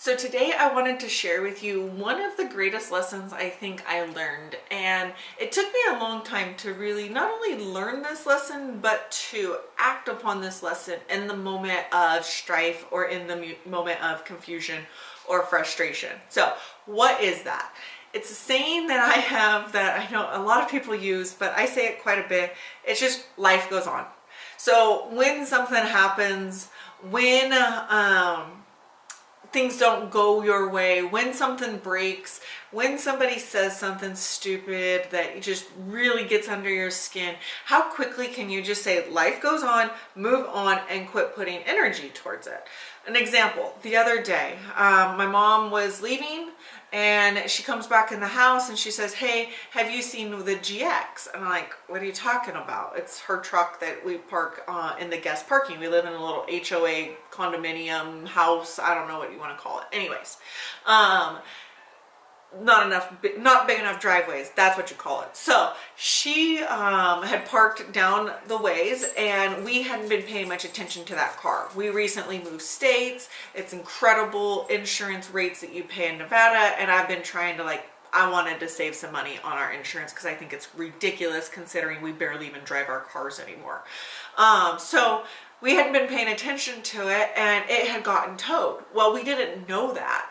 So today I wanted to share with you one of the greatest lessons I think I learned, and it took me a long time to really not only learn this lesson but to act upon this lesson in the moment of strife or in the moment of confusion or frustration. So what is that? It's a saying that I have that I know a lot of people use, but I say it quite a bit. It's just life goes on. So when something happens, when things don't go your way, when something breaks, when somebody says something stupid that just really gets under your skin, how quickly can you just say life goes on, move on, and quit putting energy towards it? An example, the other day, my mom was leaving and she comes back in the house and she says, "Hey, have you seen the GX?" And I'm like, "What are you talking about?" It's her truck that we park in the guest parking. We live in a little HOA condominium house. I don't know what you want to call it. Anyways, not big enough driveways. That's what you call it. So she had parked down the ways and we hadn't been paying much attention to that car. We recently moved states. It's incredible insurance rates that you pay in Nevada. And I've been trying to I wanted to save some money on our insurance because I think it's ridiculous considering we barely even drive our cars anymore. So we hadn't been paying attention to it and it had gotten towed. Well, we didn't know that.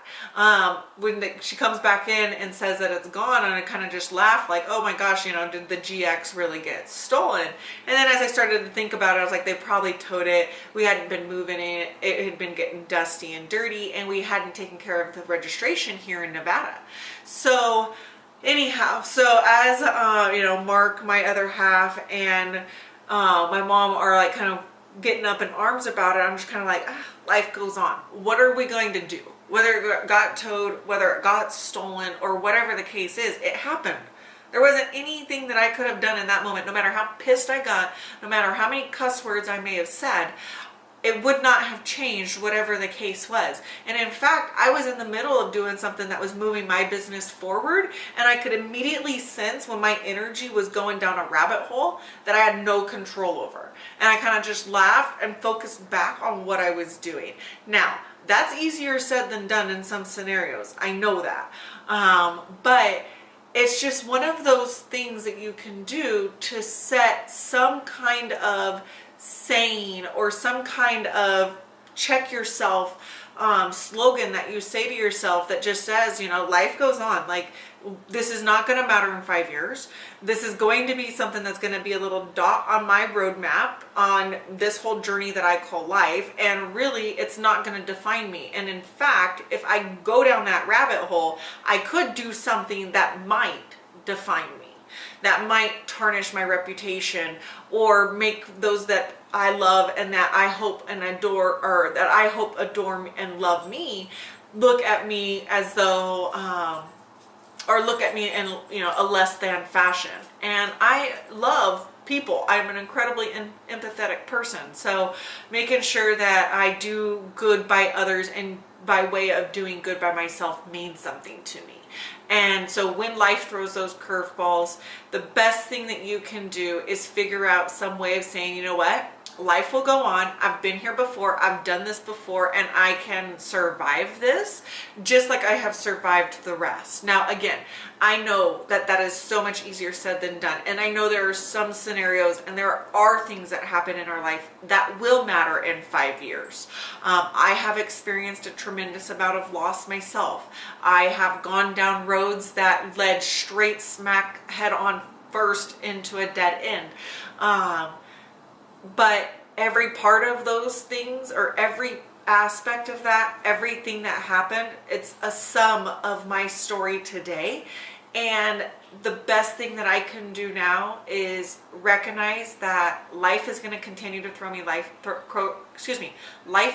When she comes back in and says that it's gone, and I kind of just laughed like, "Oh my gosh, did the GX really get stolen?" And then as I started to think about it, I was like, they probably towed it. We hadn't been moving it. It had been getting dusty and dirty and we hadn't taken care of the registration here in Nevada. So anyhow, so as Mark, my other half, and my mom are kind of getting up in arms about it, I'm just kind of life goes on. What are we going to do? Whether it got towed, whether it got stolen, or whatever the case is, it happened. There wasn't anything that I could have done in that moment, no matter how pissed I got, no matter how many cuss words I may have said. It would not have changed whatever the case was. And in fact, I was in the middle of doing something that was moving my business forward, and I could immediately sense when my energy was going down a rabbit hole that I had no control over. And I kind of just laughed and focused back on what I was doing. Now, that's easier said than done in some scenarios. I know that. But it's just one of those things that you can do to set some kind of saying or some kind of check yourself slogan that you say to yourself that just says, life goes on. This is not going to matter in 5 years. This is going to be something that's going to be a little dot on my roadmap on this whole journey that I call life. And really, it's not going to define me. And in fact, if I go down that rabbit hole, I could do something that might define me, that might tarnish my reputation or make those that I love and that I hope and adore, or that I hope adore and love me, look at me as though, or look at me in a less than fashion. And I love people. I'm an incredibly empathetic person. So making sure that I do good by others and by way of doing good by myself means something to me. And so when life throws those curveballs, the best thing that you can do is figure out some way of saying, you know what? Life will go on. I've been here before. I've done this before, and I can survive this just like I have survived the rest. Now, again, I know that that is so much easier said than done. And I know there are some scenarios and there are things that happen in our life that will matter in 5 years. I have experienced a tremendous amount of loss myself. I have gone down roads that led straight smack head on first into a dead end. But every part of those things, or every aspect of that, everything that happened, it's a sum of my story today. And the best thing that I can do now is recognize that life is going to continue to throw me life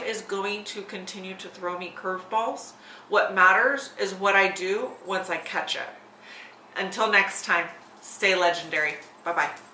is going to continue to throw me curveballs. What matters is what I do once I catch it. Until next time, stay legendary. Bye-bye.